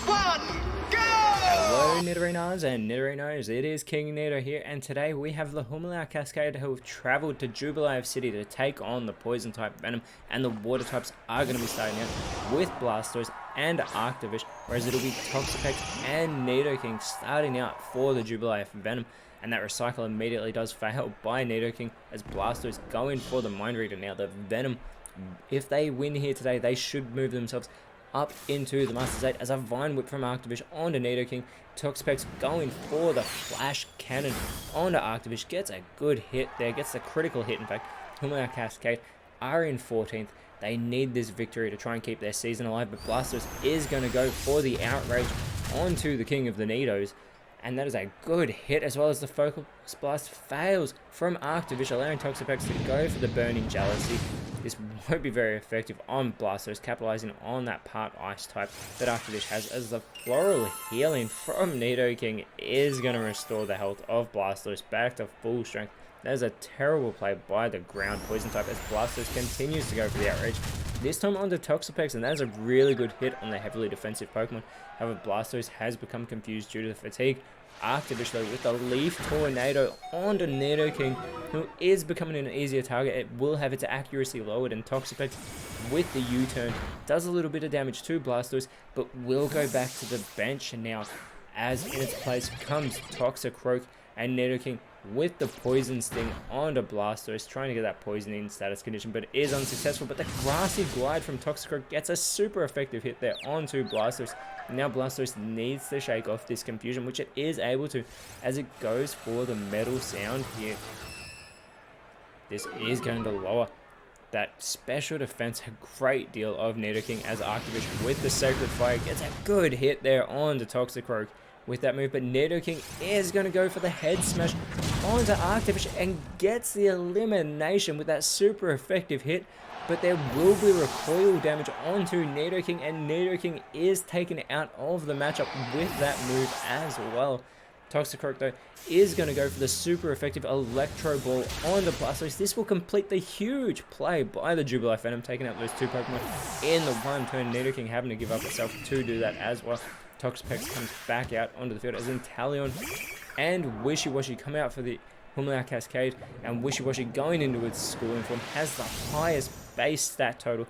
one, go! Hello Nidorinas and Nidorinos, it is KingNido here, and today we have the Humanoid Cascade who have travelled to Jubilee City to take on the Poison type Venom, and the Water types are going to be starting out with Blastoise and Arctivish, whereas it'll be Toxapex and Nidoking starting out for the Jubilee Venom. And that recycle immediately does fail by Nidoking as Blastoise going for the Mind Reader. Now the Venom, if they win here today, they should move themselves up into the Masters 8 as a Vine Whip from Arctivish onto Nidoking. Toxapex going for the Flash Cannon onto Arctivish, gets a good hit there, gets the critical hit in fact. Humanoid Cascade are in 14th. They need this victory to try and keep their season alive, but Blastoise is going to go for the Outrage onto the King of the Nidos. And that is a good hit, as well as the Focus Blast fails from Arctivish, allowing Toxapex to go for the Burning Jealousy. This won't be very effective on Blastoise, capitalizing on that part Ice type that Arctivish has, as the Floral Healing from Nidoking is going to restore the health of Blastoise back to full strength. That is a terrible play by the Ground Poison type as Blastoise continues to go for the Outrage. This time onto Toxapex, and that is a really good hit on the heavily defensive Pokemon. However, Blastoise has become confused due to the fatigue. Arctivish though with the Leaf Tornado onto Nidoking, who is becoming an easier target. It will have its accuracy lowered, and Toxapex with the U-turn does a little bit of damage to Blastoise, but will go back to the bench now, as in its place comes Toxicroak and Nidoking with the Poison Sting onto Blastoise, trying to get that poisoning status condition, but it is unsuccessful. But the Grassy Glide from Toxicroak gets a super effective hit there onto Blastoise. Now Blastoise needs to shake off this confusion, which it is able to, as it goes for the Metal Sound here. This is going to lower that special defense a great deal of Nidoking, as Arctivish with the Sacred Fire gets a good hit there on the Toxicroak with that move, but Nidoking is going to go for the Head Smash onto Arctivish and gets the elimination with that super effective hit. But there will be recoil damage onto Nidoking, and Nidoking is taken out of the matchup with that move as well. Toxicroak though is going to go for the super effective Electro Ball onto Blastoise. This will complete the huge play by the Jubilee Venom, taking out those two Pokemon in the one turn. Nidoking having to give up itself to do that as well. Toxapex comes back out onto the field as Inteleon and Wishiwashi come out for the Humanoid Cascade, and Wishiwashi going into its schooling form has the highest base stat total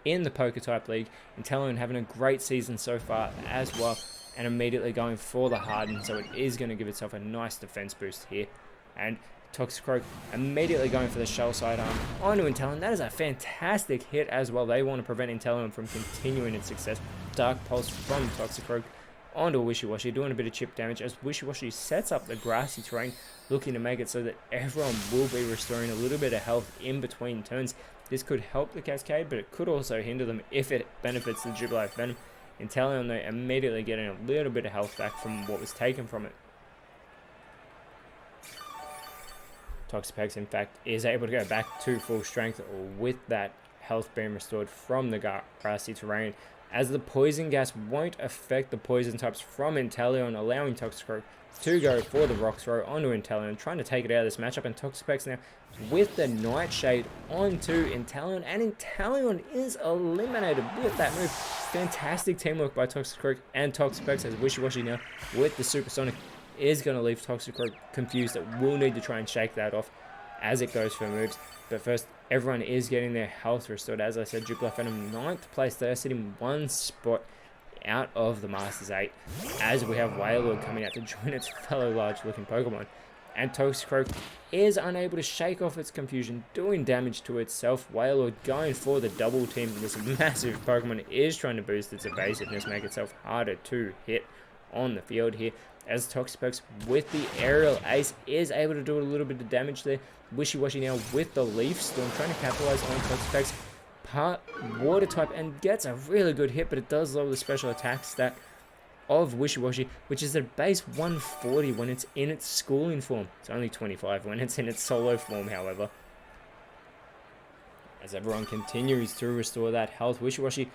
in the PokeType League. Inteleon having a great season so far as well, and immediately going for the Harden, so it is going to give itself a nice defense boost here. And Toxicroak immediately going for the Shell Sidearm onto Inteleon. That is a fantastic hit as well. They want to prevent Inteleon from continuing its success. Dark Pulse from Toxicroak onto Wishiwashi, doing a bit of chip damage as Wishiwashi sets up the grassy terrain, looking to make it so that everyone will be restoring a little bit of health in between turns. This could help the Cascade, but it could also hinder them if it benefits the Jubilee Venom. Inteleon though immediately getting a little bit of health back from what was taken from it. Toxapex in fact is able to go back to full strength with that health being restored from the grassy terrain, as the Poison Gas won't affect the Poison types from Inteleon, allowing Toxicroak to go for the Rock Throw onto Inteleon, trying to take it out of this matchup. And Toxapex now with the Nightshade onto Inteleon, and Inteleon is eliminated with that move. Fantastic teamwork by Toxicroak and Toxapex, as Wishiwashi now with the Supersonic is going to leave Toxicroak confused. It will need to try and shake that off as it goes for moves. But first, everyone is getting their health restored. As I said, Jubilee Venom 9th place. They are sitting one spot out of the Masters 8, as we have Wailord coming out to join its fellow large-looking Pokemon. And Toxicroak is unable to shake off its confusion, doing damage to itself. Wailord going for the double team. This massive Pokemon is trying to boost its evasiveness, make itself harder to hit on the field here, as Toxapex with the Aerial Ace is able to do a little bit of damage there. Wishiwashi now with the Leaf Storm, trying to capitalize on Toxapex part Water type, and gets a really good hit, but it does lower the special attack stat of Wishiwashi, which is at base 140 when it's in its schooling form. It's only 25 when it's in its solo form, however. As everyone continues to restore that health, Wishiwashi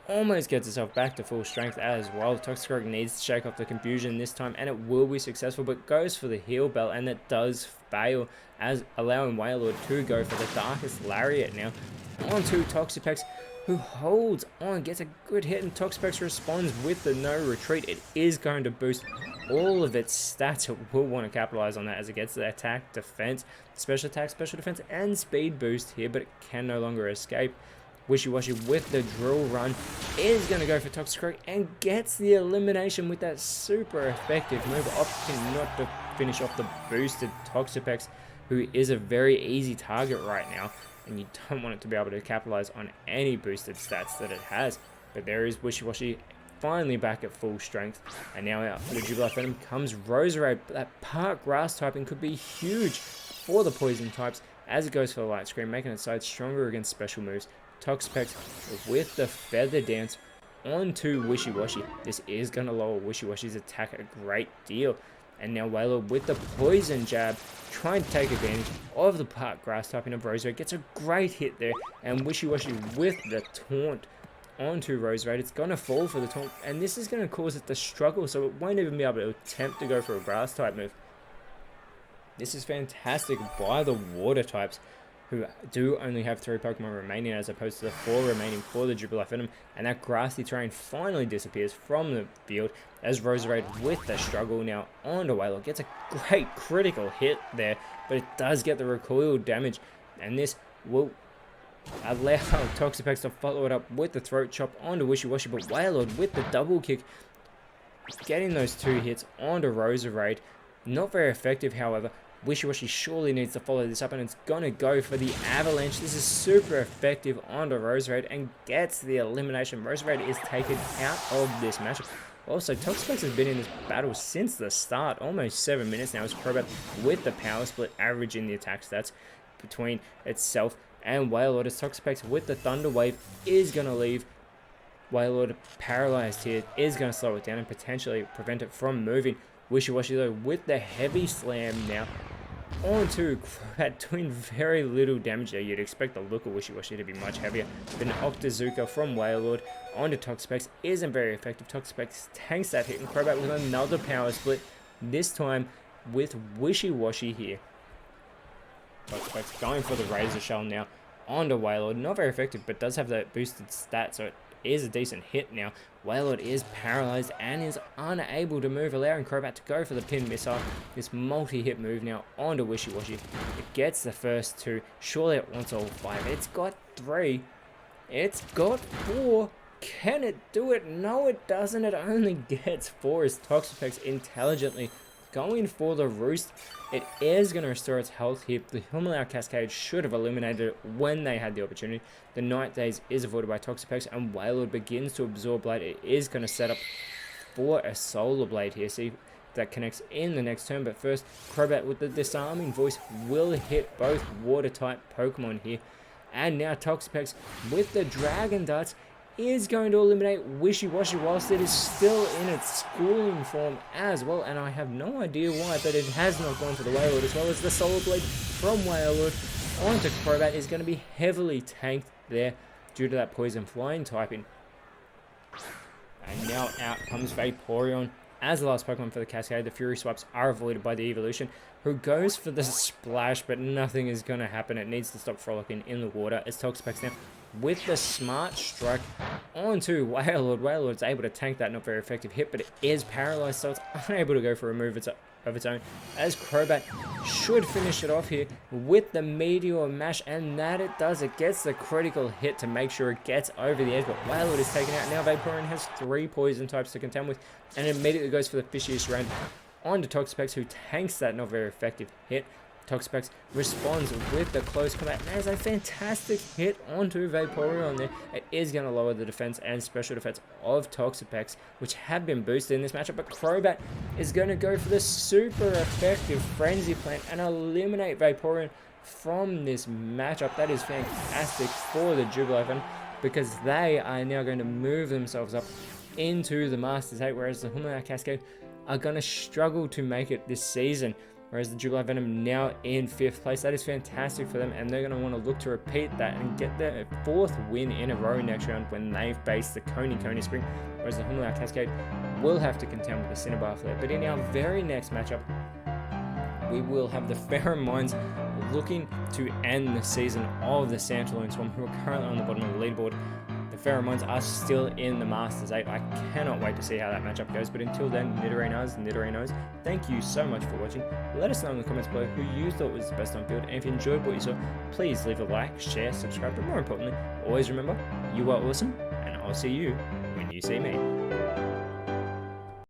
almost gets itself back to full strength as well. Toxicroak needs to shake off the confusion this time, and it will be successful, but goes for the Heal Bell, and it does fail, as allowing Wailord to go for the Darkest Lariat now onto Toxapex, who holds on, gets a good hit, and Toxapex responds with the no retreat. It is going to boost all of its stats. It will want to capitalize on that as it gets the attack, defense, special attack, special defense, and speed boost here, but it can no longer escape. Wishy-Washy with the drill run is going to go for Toxicroak and gets the elimination with that super effective move, opting not to finish off the boosted Toxapex, who is a very easy target right now, and you don't want it to be able to capitalize on any boosted stats that it has. But there is Wishy-Washy finally back at full strength, and now out for the Jubilife Venom comes Roserade. That Part Grass typing could be huge for the poison types as it goes for the Light Screen, making its side stronger against special moves. Toxapex with the Feather Dance onto Wishy-Washy. This is going to lower Wishy-Washy's attack a great deal. And now Wailord with the Poison Jab, trying to take advantage of the Part Grass typing of Roserade. Gets a great hit there, and Wishy-Washy with the Taunt onto Roserade. It's going to fall for the Taunt, and this is going to cause it to struggle, so it won't even be able to attempt to go for a Grass type move. This is fantastic by the Water types, who do only have 3 Pokemon remaining as opposed to the 4 remaining for the Jubilife Venom, and that grassy terrain finally disappears from the field as Roserade with the struggle now onto Wailord. Gets a great critical hit there, but it does get the recoil damage, and this will allow Toxapex to follow it up with the Throat Chop onto Wishy-Washy, but Wailord with the double kick, getting those 2 hits onto Roserade. Not very effective, however. Wishy-Washy surely needs to follow this up, and it's going to go for the Avalanche. This is super effective onto Roserade and gets the elimination. Roserade is taken out of this matchup. Also, Toxapex has been in this battle since the start, almost 7 minutes now, as Crobat with the Power Split, averaging the attack stats between itself and Wailord, as Toxapex with the Thunder Wave is going to leave Wailord paralyzed here, is going to slow it down and potentially prevent it from moving. Wishy-Washy though with the Heavy Slam now onto Crobat, doing very little damage there. You'd expect the look of Wishy-Washy to be much heavier, but an Octazooka from Wailord onto Toxapex isn't very effective. Toxapex tanks that hit, and Crobat with another Power Split, this time with Wishy-Washy here. Toxapex going for the Razor Shell now onto Wailord. Not very effective, but does have that boosted stat, so it is a decent hit now. Wailord is paralyzed and is unable to move, allowing Crobat to go for the Pin Missile. This multi-hit move now onto Wishy-Washy. It gets the first 2. Surely it wants all 5. It's got 3. It's got 4. Can it do it? No, it doesn't. It only gets 4 as Toxapex intelligently going for the Roost. It is going to restore its health here. The Humilau Cascade should have eliminated it when they had the opportunity. The Night Daze is avoided by Toxapex, and Wailord begins to absorb Blade. It is going to set up for a Solar Blade here. See if that connects in the next turn. But first, Crobat with the Disarming Voice will hit both Water-type Pokemon here. And now Toxapex with the Dragon Darts is going to eliminate Wishy-Washy whilst it is still in its schooling form as well, and I have no idea why, but it has not gone for the Wailord, as well as the Solar Blade from Wailord onto Crobat is going to be heavily tanked there due to that Poison Flying typing. And now out comes Vaporeon as the last Pokemon for the Cascade. The Fury Swipes are avoided by the Evolution, who goes for the Splash, but nothing is going to happen. It needs to stop frolicking in the water as Toxapex now with the Smart Strike onto Wailord. Wailord's able to tank that not very effective hit, but it is paralyzed, so it's unable to go for a move of its own, as Crobat should finish it off here with the Meteor Mash, and that it does. It gets the critical hit to make sure it gets over the edge, but Wailord is taken out. Now Vaporeon has 3 poison types to contend with, and immediately goes for the Fishious Rain onto Toxapex, who tanks that not very effective hit. Toxapex responds with the Close Combat. There's a fantastic hit onto Vaporeon there. It is going to lower the defense and special defense of Toxapex, which have been boosted in this matchup, but Crobat is going to go for the super effective Frenzy Plant and eliminate Vaporeon from this matchup. That is fantastic for the Jubilife Venom, because they are now going to move themselves up into the Masters 8, whereas the Humilau Cascade are going to struggle to make it this season. Whereas the Jubilife Venom now in 5th place. That is fantastic for them, and they're going to want to look to repeat that and get their 4th win in a row next round when they face the Coney Spring. Whereas the Humilau Cascade will have to contend with the Cinnabar Flare. But in our very next matchup, we will have the Pheromones looking to end the season of the Santaloon Swarm, who are currently on the bottom of the leaderboard Pheromones are still in the Masters 8. I cannot wait to see how that matchup goes. But until then, Nidorinos, thank you so much for watching. Let us know in the comments below who you thought was the best on field. And if you enjoyed what you saw, please leave a like, share, subscribe. But more importantly, always remember, you are awesome. And I'll see you when you see me.